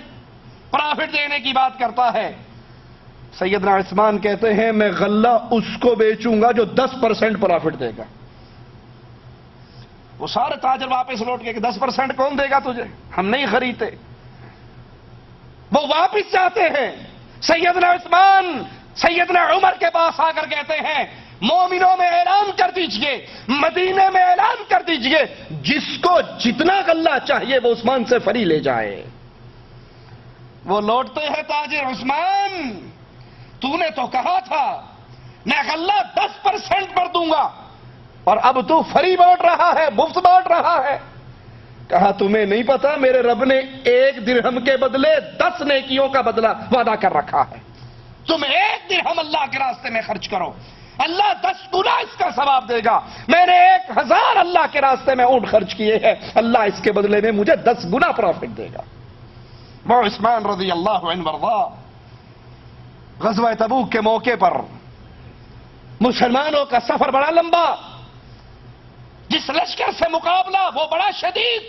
پرافٹ دینے کی بات کرتا ہے. سیدنا عثمان کہتے ہیں میں غلہ اس کو بیچوں گا جو 10% پرافٹ دے گا. وہ سارے تاجر واپس لوٹ کے کہ 10% کون دے گا تجھے، ہم نہیں خریدتے. وہ واپس جاتے ہیں. سیدنا عثمان سیدنا عمر کے پاس آ کر کہتے ہیں مومنوں میں اعلان کر دیجئے، مدینے میں اعلان کر دیجئے، جس کو جتنا غلہ چاہیے وہ عثمان سے فری لے جائے. وہ لوٹتے ہیں تاجر، عثمان تو نے تو کہا تھا میں غلہ 10% پر دوں گا اور اب تو فری بانٹ رہا ہے، مفت بانٹ رہا ہے. کہا تمہیں نہیں پتا میرے رب نے 1 درہم کے بدلے 10 نیکیوں کا بدلہ وعدہ کر رکھا ہے. تم 1 درہم اللہ کے راستے میں خرچ کرو، اللہ 10 گنا اس کا ثواب دے گا. میں نے 1,000 اللہ کے راستے میں اونٹ خرچ کیے ہیں، اللہ اس کے بدلے میں مجھے 10 گنا پروفٹ دے گا. وہ عثمان رضی اللہ عنہ وارضاہ غزوہ تبوک کے موقع پر مسلمانوں کا سفر بڑا لمبا، جس لشکر سے مقابلہ وہ بڑا شدید۔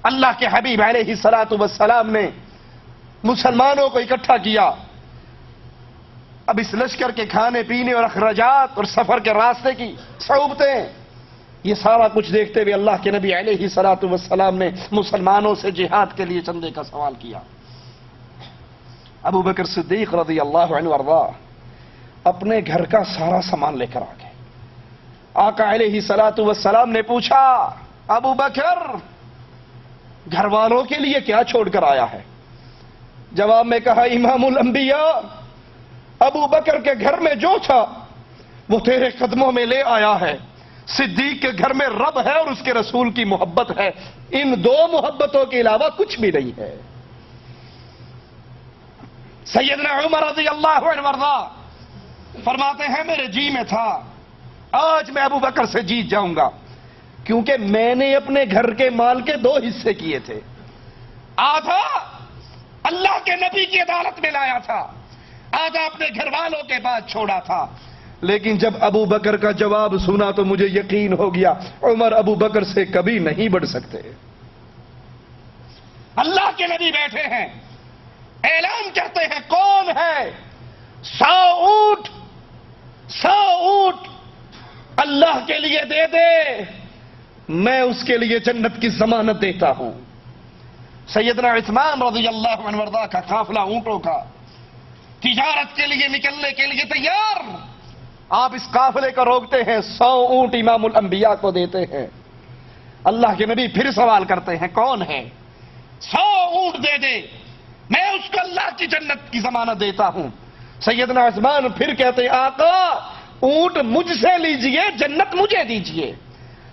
اللہ کے حبیب علیہ الصلوۃ والسلام نے مسلمانوں کو اکٹھا کیا۔ اب اس لشکر کے کھانے پینے اور اخراجات اور سفر کے راستے کی صعوبتیں، یہ سارا کچھ دیکھتے ہوئے اللہ کے نبی علیہ الصلوۃ والسلام نے مسلمانوں سے جہاد کے لیے چندے کا سوال کیا۔ ابو بکر صدیق رضی اللہ عنہ وارضا اپنے گھر کا سارا سامان لے کر آ گئے۔ آقا علیہ الصلوۃ والسلام نے پوچھا، ابو بکر گھر والوں کے لیے کیا چھوڑ کر آیا ہے؟ جواب میں کہا، امام الانبیاء ابو بکر کے گھر میں جو تھا وہ تیرے قدموں میں لے آیا ہے۔ صدیق کے گھر میں رب ہے اور اس کے رسول کی محبت ہے، ان دو محبتوں کے علاوہ کچھ بھی نہیں ہے۔ سیدنا عمر رضی اللہ عنہ وارضا فرماتے ہیں، میرے جی میں تھا آج میں ابو بکر سے جیت جاؤں گا، کیونکہ میں نے اپنے گھر کے مال کے دو حصے کیے تھے، آدھا اللہ کے نبی کی عدالت میں لایا تھا، آدھا اپنے گھر والوں کے بعد چھوڑا تھا۔ لیکن جب ابو بکر کا جواب سنا تو مجھے یقین ہو گیا عمر ابو بکر سے کبھی نہیں بڑھ سکتے۔ اللہ کے نبی بیٹھے ہیں، اعلان کرتے ہیں، کون ہے 100 اونٹ اللہ کے لیے دے دے، میں اس کے لیے جنت کی ضمانت دیتا ہوں۔ سیدنا عثمان رضی اللہ عنہ وارضا کا قافلہ اونٹوں کا تجارت کے لیے نکلنے کے لیے تیار، آپ اس قافلے کو روکتے ہیں، 100 اونٹ امام الانبیاء کو دیتے ہیں۔ اللہ کے نبی پھر سوال کرتے ہیں، کون ہے 100 اونٹ دے دے، میں اس کو اللہ کی جنت کی ضمانت دیتا ہوں۔ سیدنا عثمان پھر کہتے ہیں، آقا اونٹ مجھ سے لیجئے، جنت مجھے دیجئے۔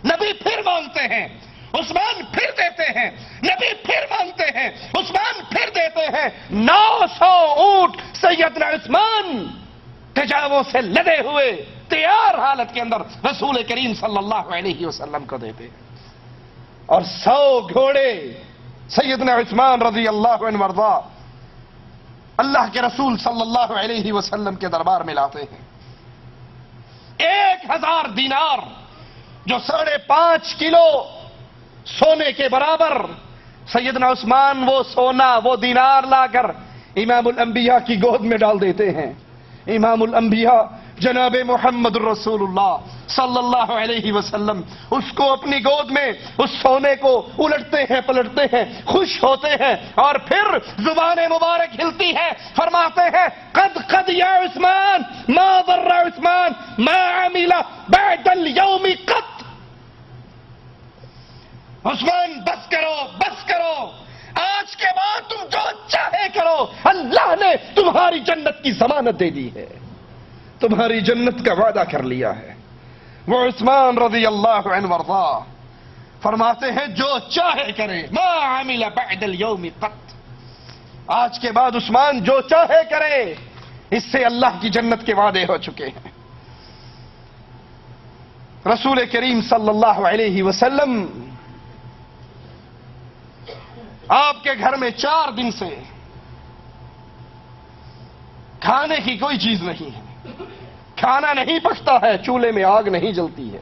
نبی پھر مانگتے ہیں، عثمان پھر دیتے ہیں، نبی پھر مانگتے ہیں، عثمان پھر دیتے ہیں۔ 900 اونٹ سیدنا عثمان تجاووں سے لدے ہوئے تیار حالت کے اندر رسول کریم صلی اللہ علیہ وسلم کو دیتے ہیں، اور 100 گھوڑے سیدنا عثمان رضی اللہ عنہ وارضا اللہ کے رسول صلی اللہ علیہ وسلم کے دربار میں لاتے ہیں۔ 1000 دینار جو 5.5 کلو سونے کے برابر، سیدنا عثمان وہ سونا وہ دینار لا کر امام الانبیاء کی گود میں ڈال دیتے ہیں۔ امام الانبیاء جناب محمد رسول اللہ صلی اللہ علیہ وسلم اس کو اپنی گود میں اس سونے کو الٹتے ہیں پلٹتے ہیں، خوش ہوتے ہیں، اور پھر زبان مبارک ہلتی ہے، فرماتے ہیں، قد یا عثمان ما ضر عثمان ما عمل بعد اليوم قط۔ عثمان بس کرو، آج کے بعد تم جو چاہے کرو، اللہ نے تمہاری جنت کی ضمانت دے دی ہے، تمہاری جنت کا وعدہ کر لیا ہے۔ وہ عثمان رضی اللہ عنہ وارضا فرماتے ہیں، جو چاہے کرے، ما عمل بعد اليوم قط، آج کے بعد عثمان جو چاہے کرے، اس سے اللہ کی جنت کے وعدے ہو چکے ہیں۔ رسول کریم صلی اللہ علیہ وسلم آپ کے گھر میں 4 دن سے کھانے کی کوئی چیز نہیں ہے، کھانا نہیں پکتا ہے، چولہے میں آگ نہیں جلتی ہے۔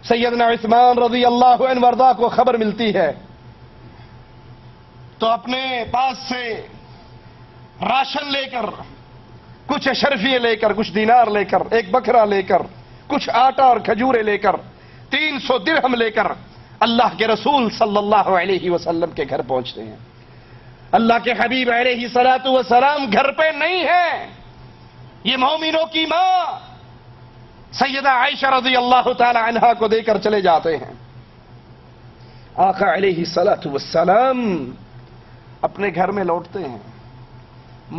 سیدنا عثمان رضی اللہ عنہ وارضا کو خبر ملتی ہے تو اپنے پاس سے راشن لے کر، کچھ اشرفیے لے کر، کچھ دینار لے کر، ایک بکرا لے کر، کچھ آٹا اور کھجورے لے کر، 300 درہم لے کر اللہ کے رسول صلی اللہ علیہ وسلم کے گھر پہنچتے ہیں۔ اللہ کے حبیب علیہ الصلوۃ والسلام گھر پہ نہیں ہے، یہ مومنوں کی ماں سیدہ عائشہ رضی اللہ تعالی عنہا کو دے کر چلے جاتے ہیں۔ آقا علیہ الصلوۃ والسلام اپنے گھر میں لوٹتے ہیں،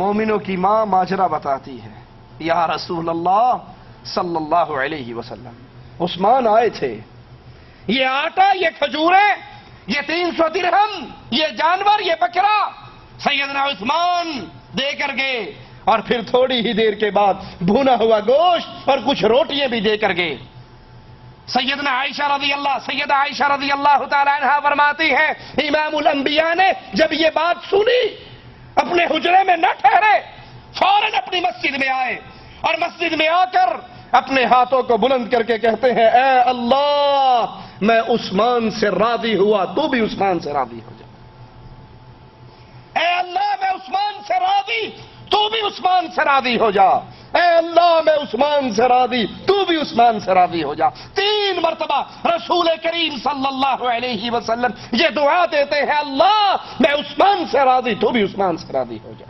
مومنوں کی ماں ماجرا بتاتی ہے، یا رسول اللہ صلی اللہ علیہ وسلم، عثمان آئے تھے، یہ آٹا، یہ کھجوریں، یہ 300 درہم، یہ جانور، یہ بکرا سیدنا عثمان دے کر گئے، اور پھر تھوڑی ہی دیر کے بعد بھونا ہوا گوشت اور کچھ روٹیاں بھی دے کر گئے۔ سیدہ عائشہ رضی اللہ تعالی عنہا فرماتی ہیں، امام الانبیاء نے جب یہ بات سنی اپنے حجرے میں نہ ٹھہرے، فوراً اپنی مسجد میں آئے اور مسجد میں آ کر اپنے ہاتھوں کو بلند کر کے کہتے ہیں اے اللہ میں عثمان سے راضی ہوا، تو بھی عثمان سے راضی ہو جا۔ اے اللہ میں عثمان سے راضی، تو بھی عثمان سے راضی ہو جا۔ اے اللہ میں عثمان سے راضی، تو بھی عثمان سے راضی ہو جا۔ 3 مرتبہ رسول کریم صلی اللہ علیہ وسلم یہ دعا دیتے ہیں، اللہ میں عثمان سے راضی، تو بھی عثمان سے راضی ہو جا۔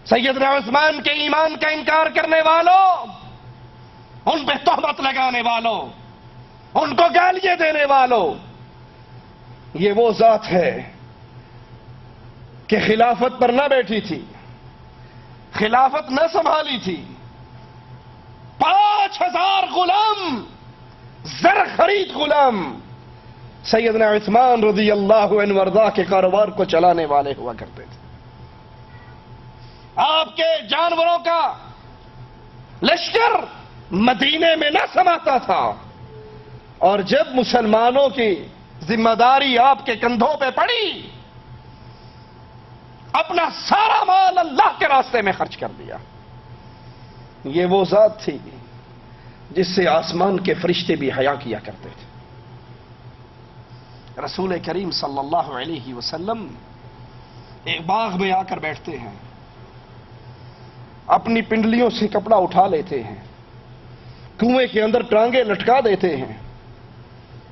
سیدنا عثمان کے ایمان کا انکار کرنے والوں، ان پہ تہمت لگانے والوں، ان کو گالیاں دینے والوں، یہ وہ ذات ہے کہ خلافت پر نہ بیٹھی تھی، خلافت نہ سنبھالی تھی، 5000 غلام، زر خرید غلام سیدنا عثمان رضی اللہ عنہ وارضا کے کاروبار کو چلانے والے ہوا کرتے تھے۔ آپ کے جانوروں کا لشکر مدینے میں نہ سماتا تھا، اور جب مسلمانوں کی ذمہ داری آپ کے کندھوں پہ پڑی، اپنا سارا مال اللہ کے راستے میں خرچ کر دیا۔ یہ وہ ذات تھی جس سے آسمان کے فرشتے بھی حیا کیا کرتے تھے۔ رسول کریم صلی اللہ علیہ وسلم ایک باغ میں آ کر بیٹھتے ہیں، اپنی پنڈلیوں سے کپڑا اٹھا لیتے ہیں، کنویں کے اندر ٹانگیں لٹکا دیتے ہیں،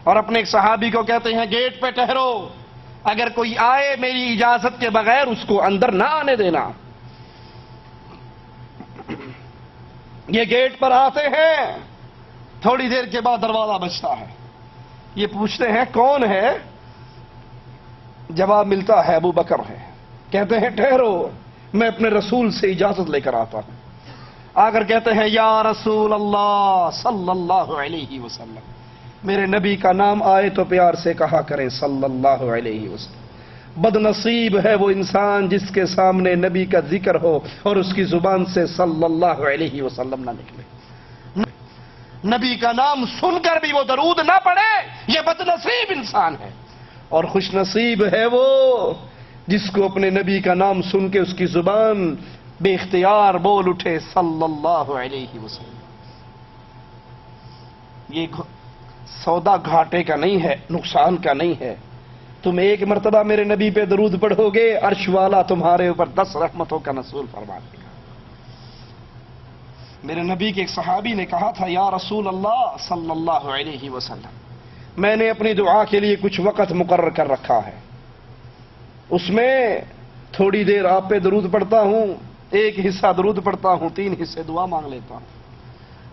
اور اپنے ایک صحابی کو کہتے ہیں گیٹ پہ ٹھہرو، اگر کوئی آئے میری اجازت کے بغیر اس کو اندر نہ آنے دینا۔ یہ گیٹ پر آتے ہیں، تھوڑی دیر کے بعد دروازہ بجتا ہے، یہ پوچھتے ہیں کون ہے؟ جواب ملتا ہے ابو بکر ہے۔ کہتے ہیں ٹھہرو میں اپنے رسول سے اجازت لے کر آتا ہوں۔ آ کر کہتے ہیں یا رسول اللہ صلی اللہ علیہ وسلم، میرے نبی کا نام آئے تو پیار سے کہا کریں صلی اللہ علیہ وسلم۔ بد نصیب ہے وہ انسان جس کے سامنے نبی کا ذکر ہو اور اس کی زبان سے صلی اللہ علیہ وسلم نہ نکلے، نبی کا نام سن کر بھی وہ درود نہ پڑھے، یہ بد نصیب انسان ہے۔ اور خوش نصیب ہے وہ جس کو اپنے نبی کا نام سن کے اس کی زبان بے اختیار بول اٹھے صلی اللہ علیہ وسلم۔ یہ سودا گھاٹے کا نہیں ہے، نقصان کا نہیں ہے۔ تم ایک مرتبہ میرے نبی پہ درود پڑھو گے، عرش والا تمہارے اوپر 10 رحمتوں کا نزول فرما دے گا۔ میرے نبی کے ایک صحابی نے کہا تھا یا رسول اللہ صلی اللہ علیہ وسلم، میں نے اپنی دعا کے لیے کچھ وقت مقرر کر رکھا ہے، اس میں تھوڑی دیر آپ پہ درود پڑھتا ہوں، ایک حصہ درود پڑھتا ہوں، 3 حصے دعا مانگ لیتا ہوں۔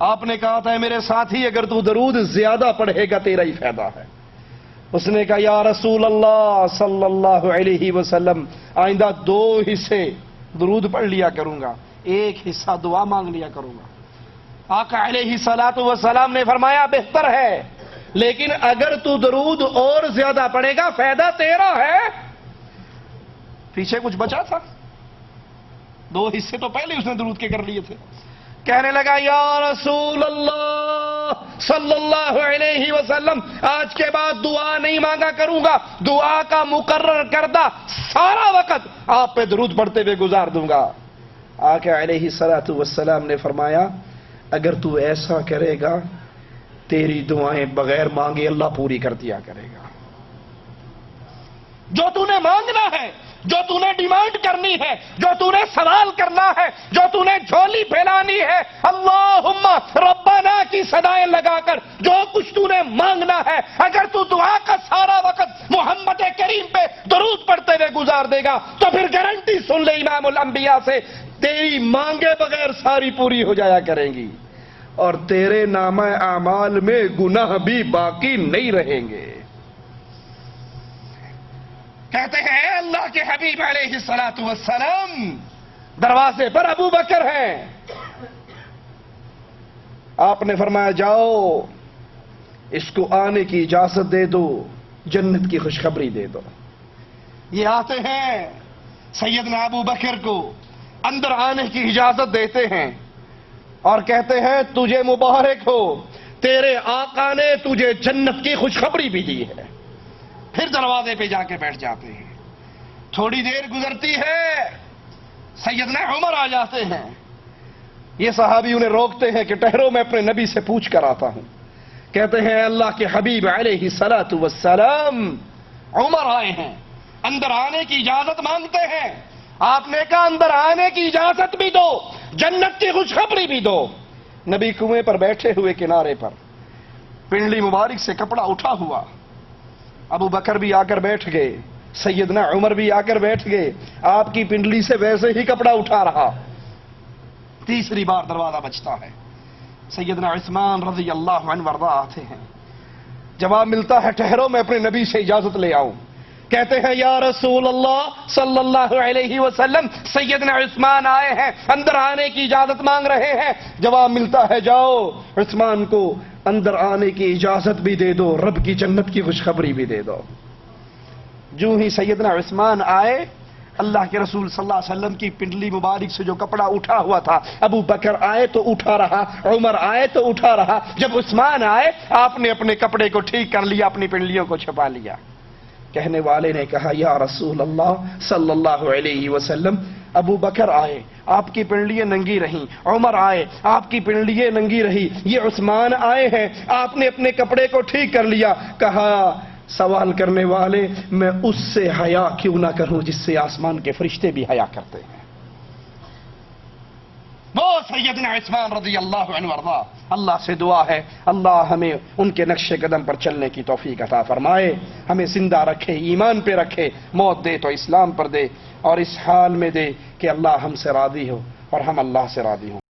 آپ نے کہا تھا میرے ساتھی اگر تو درود زیادہ پڑھے گا تیرا ہی فائدہ ہے۔ اس نے کہا یا رسول اللہ صلی اللہ علیہ وسلم، آئندہ 2 حصے درود پڑھ لیا کروں گا، 1 حصہ دعا مانگ لیا کروں گا۔ آقا علیہ الصلوۃ والسلام نے فرمایا بہتر ہے، لیکن اگر تو درود اور زیادہ پڑھے گا فائدہ تیرا ہے۔ پیچھے کچھ بچا تھا، 2 حصے تو پہلے اس نے درود کے کر لیے تھے۔ کہنے لگا یا رسول اللہ صلی اللہ علیہ وسلم، آج کے بعد دعا نہیں مانگا کروں گا، دعا کا مقرر کردہ سارا وقت آپ پہ درود پڑھتے ہوئے گزار دوں گا۔ آقا علیہ الصلوۃ والسلام نے فرمایا اگر تو ایسا کرے گا تیری دعائیں بغیر مانگے اللہ پوری کر دیا کرے گا۔ جو تو نے مانگنا ہے، جو تو نے ڈیمانڈ کرنی ہے، جو تو نے سوال کرنا ہے، جو تو نے جھولی پھیلانی ہے، اللہم ربنا کی صدائیں لگا کر جو کچھ تو نے مانگنا ہے، اگر تو دعا کا سارا وقت محمد کریم پہ درود پڑھتے ہوئے گزار دے گا تو پھر گارنٹی سن لے امام الانبیاء سے، تیری مانگے بغیر ساری پوری ہو جایا کریں گی، اور تیرے نامہ اعمال میں گناہ بھی باقی نہیں رہیں گے۔ کہتے ہیں اے اللہ کے حبیب علیہ الصلوۃ والسلام، دروازے پر ابو بکر ہیں۔ آپ نے فرمایا جاؤ اس کو آنے کی اجازت دے دو، جنت کی خوشخبری دے دو۔ یہ آتے ہیں، سیدنا ابو بکر کو اندر آنے کی اجازت دیتے ہیں اور کہتے ہیں تجھے مبارک ہو، تیرے آقا نے تجھے جنت کی خوشخبری بھی دی ہے۔ پھر دروازے پہ جا کے بیٹھ جاتے ہیں۔ تھوڑی دیر گزرتی ہے، سیدنا عمر آ جاتے ہیں. یہ صحابی انہیں روکتے ہیں کہ ٹھہرو میں اپنے نبی سے پوچھ کر آتا ہوں. کہتے ہیں اللہ کے حبیب علیہ الصلوۃ والسلام عمر آئے ہیں, اندر آنے کی اجازت مانگتے ہیں. آپ نے کہا اندر آنے کی اجازت بھی دو, جنت کی خوشخبری بھی دو. نبی کنویں پر بیٹھے ہوئے کنارے پر, پنڈلی مبارک سے کپڑا اٹھا ہوا. ابو بکر بھی آ کر بیٹھ گئے, سیدنا عمر بھی آ کر بیٹھ گئے. آپ کی پنڈلی سے ویسے ہی کپڑا اٹھا رہا. تیسری بار دروازہ بجتا ہے. سیدنا عثمان رضی اللہ عنہ وارضہ آتے ہیں. جواب ملتا ہے ٹھہرو میں اپنے نبی سے اجازت لے آؤں. کہتے ہیں یا رسول اللہ صلی اللہ علیہ وسلم, سیدنا عثمان آئے ہیں, اندر آنے کی اجازت مانگ رہے ہیں. جواب ملتا ہے جاؤ عثمان کو اندر آنے کی اجازت بھی دے دو, رب کی جنت کی خوشخبری بھی دے دو. جو ہی سیدنا عثمان آئے, اللہ کے رسول صلی اللہ علیہ وسلم کی پنڈلی مبارک سے جو کپڑا اٹھا ہوا تھا, ابو بکر آئے تو اٹھا رہا, عمر آئے تو اٹھا رہا. جب عثمان آئے آپ نے اپنے کپڑے کو ٹھیک کر لیا, اپنی پنڈلیوں کو چھپا لیا. کہنے والے نے کہا یا رسول اللہ صلی اللہ علیہ وسلم, ابو بکر آئے آپ کی پنڈلیاں ننگی رہیں, عمر آئے آپ کی پنڈلیاں ننگی رہی, یہ عثمان آئے ہیں آپ نے اپنے کپڑے کو ٹھیک کر لیا. کہا سوال کرنے والے, میں اس سے حیا کیوں نہ کروں جس سے آسمان کے فرشتے بھی حیا کرتے ہیں. وہ سیدنا عثمان رضی اللہ عنہ وارضہ. اللہ سے دعا ہے اللہ ہمیں ان کے نقش قدم پر چلنے کی توفیق عطا فرمائے, ہمیں زندہ رکھے, ایمان پہ رکھے, موت دے تو اسلام پر دے, اور اس حال میں دے کہ اللہ ہم سے راضی ہو اور ہم اللہ سے راضی ہوں.